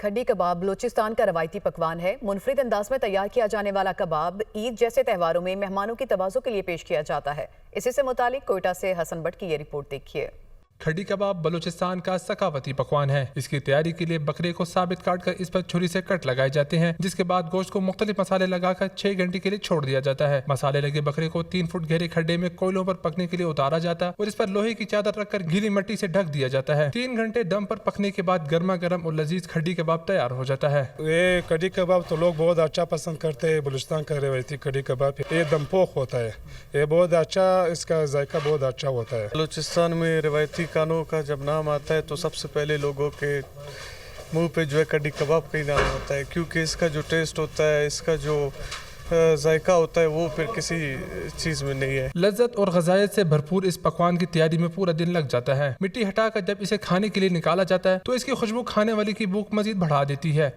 کھڈی کباب بلوچستان کا روایتی پکوان ہے۔ منفرد انداز میں تیار کیا جانے والا کباب عید جیسے تہواروں میں مہمانوں کی توازو کے لیے پیش کیا جاتا ہے۔ اسی سے متعلق کوئٹہ سے حسن بٹ کی یہ رپورٹ دیکھیے۔ کھڈی کباب بلوچستان کا ثقافتی پکوان ہے۔ اس کی تیاری کے لیے بکرے کو ثابت کاٹ کر اس پر چھری سے کٹ لگائے جاتے ہیں، جس کے بعد گوشت کو مختلف مسالے لگا کر 6 گھنٹے کے لیے چھوڑ دیا جاتا ہے۔ مسالے لگے بکرے کو 3 فٹ گہرے کھڈے میں کوئلوں پر پکنے کے لیے اتارا جاتا ہے اور اس پر لوہے کی چادر رکھ کر گیلی مٹی سے ڈھک دیا جاتا ہے۔ 3 گھنٹے دم پر پکنے کے بعد گرما گرم اور لذیذ کھڈی کباب تیار ہو جاتا ہے۔ یہ کھڈی کباب تو لوگ بہت اچھا پسند کرتے ہیں۔ بلوچستان کا روایتی کھڈی کباب یہ دم پوخ ہوتا ہے، یہ بہت اچھا، اس کا ذائقہ بہت اچھا ہوتا ہے۔ بلوچستان میں روایتی کھانوں کا جب نام آتا ہے تو سب سے پہلے لوگوں کے منہ پہ جو ہے کھڈی کباب کا ہی نام ہوتا ہے، کیونکہ اس کا جو ٹیسٹ ہوتا ہے، اس کا جو ذائقہ ہوتا ہے وہ پھر کسی چیز میں نہیں ہے۔ لذت اور غذائیت سے بھرپور اس پکوان کی تیاری میں پورا دن لگ جاتا ہے۔ مٹی ہٹا کر جب اسے کھانے کے لیے نکالا جاتا ہے تو اس کی خوشبو کھانے والے کی بھوک مزید بڑھا دیتی ہے۔